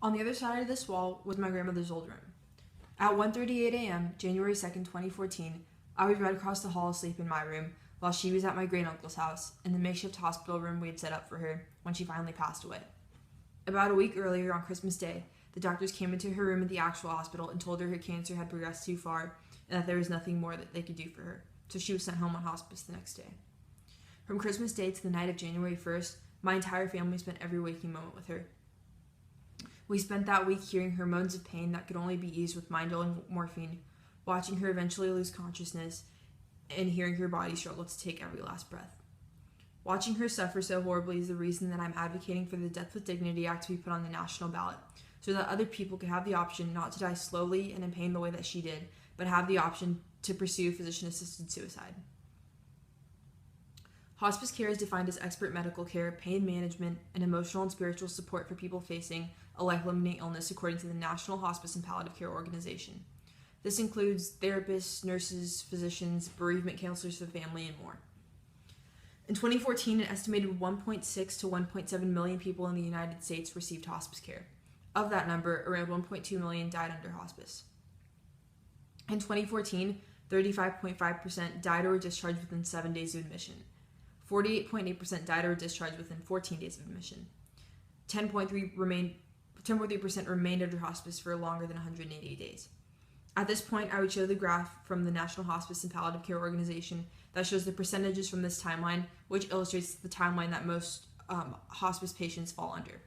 On the other side of this wall was my grandmother's old room. At 1:38 a.m., January 2nd, 2014, I was right across the hall asleep in my room while she was at my great-uncle's house in the makeshift hospital room we had set up for her when she finally passed away. About a week earlier, on Christmas Day, the doctors came into her room at the actual hospital and told her cancer had progressed too far and that there was nothing more that they could do for her, so she was sent home on hospice the next day. From Christmas Day to the night of January 1st, my entire family spent every waking moment with her. We spent that week hearing her moans of pain that could only be eased with mind-dulling morphine, watching her eventually lose consciousness, and hearing her body struggle to take every last breath. Watching her suffer so horribly is the reason that I'm advocating for the Death with Dignity Act to be put on the national ballot, so that other people could have the option not to die slowly and in pain the way that she did, but have the option to pursue physician-assisted suicide. Hospice care is defined as expert medical care, pain management, and emotional and spiritual support for people facing a life-limiting illness according to the National Hospice and Palliative Care Organization. This includes therapists, nurses, physicians, bereavement counselors for the family, and more. In 2014, an estimated 1.6 to 1.7 million people in the United States received hospice care. Of that number, around 1.2 million died under hospice. In 2014, 35.5% died or were discharged within 7 days of admission. 48.8% died or were discharged within 14 days of admission. 10.3% remained under hospice for longer than 188 days. At this point, I would show the graph from the National Hospice and Palliative Care Organization that shows the percentages from this timeline, which illustrates the timeline that most hospice patients fall under.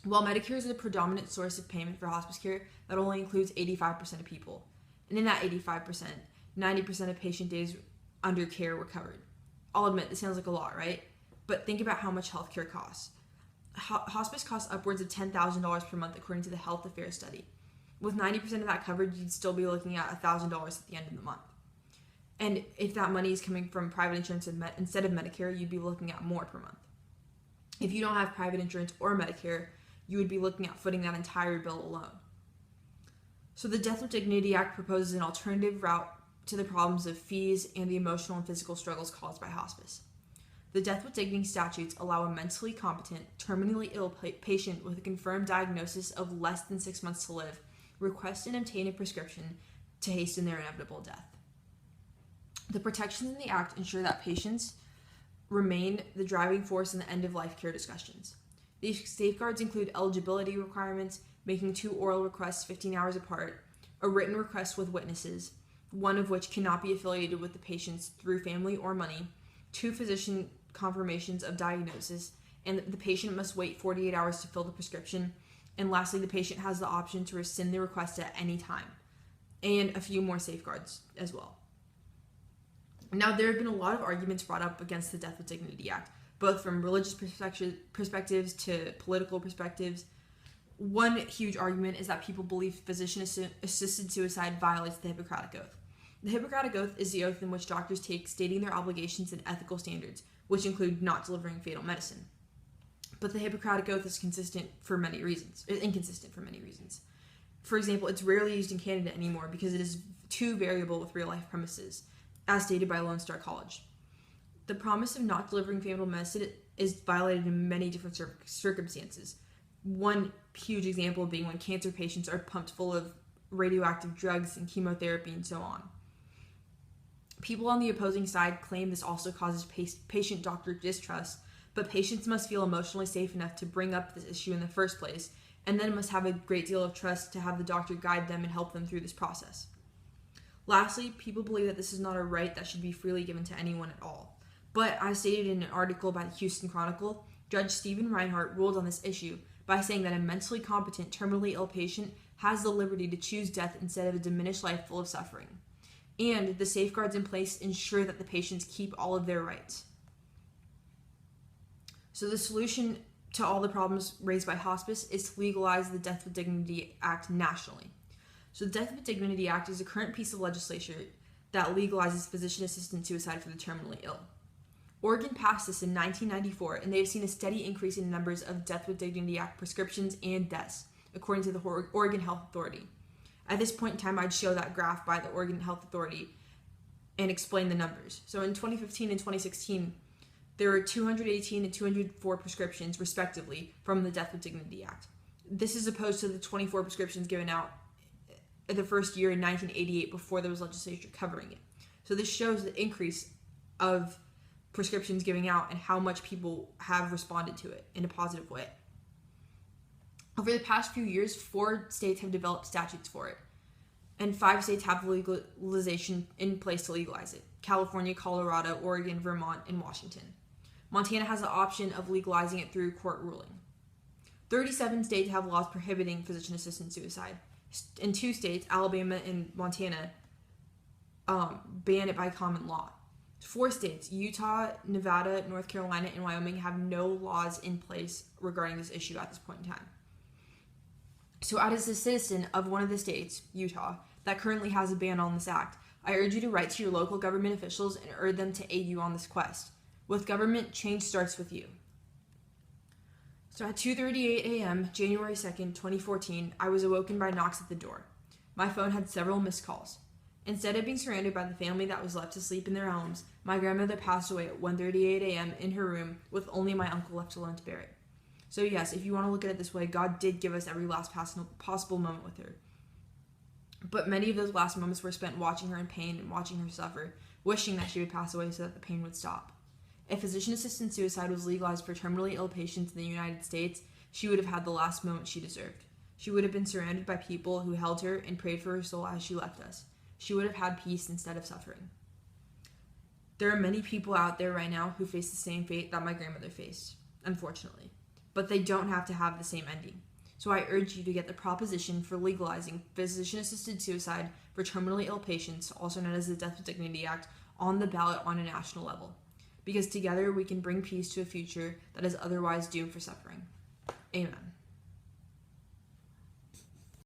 While Medicare is the predominant source of payment for hospice care, that only includes 85% of people. And in that 85%, 90% of patient days under care were covered. I'll admit, this sounds like a lot, right? But think about how much healthcare costs. Hospice costs upwards of $10,000 per month according to the Health Affairs Study. With 90% of that covered, you'd still be looking at $1,000 at the end of the month. And if that money is coming from private insurance instead of Medicare, you'd be looking at more per month. If you don't have private insurance or Medicare, you would be looking at footing that entire bill alone. So the Death with Dignity Act proposes an alternative route to the problems of fees and the emotional and physical struggles caused by hospice. The Death with Dignity statutes allow a mentally competent, terminally ill patient with a confirmed diagnosis of less than 6 months to live request and obtain a prescription to hasten their inevitable death. The protections in the Act ensure that patients remain the driving force in the end-of-life care discussions. These safeguards include eligibility requirements, making 2 oral requests 15 hours apart, a written request with witnesses, one of which cannot be affiliated with the patients through family or money, 2 physician confirmations of diagnosis, and the patient must wait 48 hours to fill the prescription, and lastly, the patient has the option to rescind the request at any time, and a few more safeguards as well. Now, there have been a lot of arguments brought up against the Death with Dignity Act, both from religious perspectives to political perspectives. One huge argument is that people believe physician-assisted suicide violates the Hippocratic Oath. The Hippocratic Oath is the oath in which doctors take stating their obligations and ethical standards, which include not delivering fatal medicine. But the Hippocratic Oath is inconsistent for many reasons. For example, it's rarely used in Canada anymore because it is too variable with real-life premises, as stated by Lone Star College. The promise of not delivering fatal medicine is violated in many different circumstances. One huge example being when cancer patients are pumped full of radioactive drugs and chemotherapy and so on. People on the opposing side claim this also causes patient-doctor distrust, but patients must feel emotionally safe enough to bring up this issue in the first place, and then must have a great deal of trust to have the doctor guide them and help them through this process. Lastly, people believe that this is not a right that should be freely given to anyone at all. But as stated in an article by the Houston Chronicle, Judge Stephen Reinhart ruled on this issue by saying that a mentally competent, terminally ill patient has the liberty to choose death instead of a diminished life full of suffering. And the safeguards in place ensure that the patients keep all of their rights. So the solution to all the problems raised by hospice is to legalize the Death with Dignity Act nationally. So the Death with Dignity Act is a current piece of legislation that legalizes physician-assisted suicide for the terminally ill. Oregon passed this in 1994, and they have seen a steady increase in numbers of Death with Dignity Act prescriptions and deaths, according to the Oregon Health Authority. At this point in time, I'd show that graph by the Oregon Health Authority and explain the numbers. So in 2015 and 2016, there were 218 and 204 prescriptions, respectively, from the Death with Dignity Act. This is opposed to the 24 prescriptions given out the first year in 1988 before there was legislation covering it. So this shows the increase of prescriptions giving out and how much people have responded to it in a positive way. Over the past few years, 4 states have developed statutes for it, and 5 states have legalization in place to legalize it: California, Colorado, Oregon, Vermont, and Washington. Montana has the option of legalizing it through court ruling. 37 states have laws prohibiting physician-assisted suicide. In 2 states, Alabama and Montana, ban it by common law. 4 states, Utah, Nevada, North Carolina, and Wyoming, have no laws in place regarding this issue at this point in time. So as a citizen of one of the states, Utah, that currently has a ban on this act, I urge you to write to your local government officials and urge them to aid you on this quest. With government, change starts with you. So at 2:38 a.m., January 2nd, 2014, I was awoken by knocks at the door. My phone had several missed calls. Instead of being surrounded by the family that was left to sleep in their homes, my grandmother passed away at 1:38 a.m. in her room with only my uncle left alone to bury it. So yes, if you want to look at it this way, God did give us every last possible moment with her. But many of those last moments were spent watching her in pain and watching her suffer, wishing that she would pass away so that the pain would stop. If physician-assisted suicide was legalized for terminally ill patients in the United States, she would have had the last moment she deserved. She would have been surrounded by people who held her and prayed for her soul as she left us. She would have had peace instead of suffering. There are many people out there right now who face the same fate that my grandmother faced, unfortunately. But they don't have to have the same ending. So I urge you to get the proposition for legalizing physician-assisted suicide for terminally ill patients, also known as the Death with Dignity Act, on the ballot on a national level. Because together we can bring peace to a future that is otherwise doomed for suffering. Amen.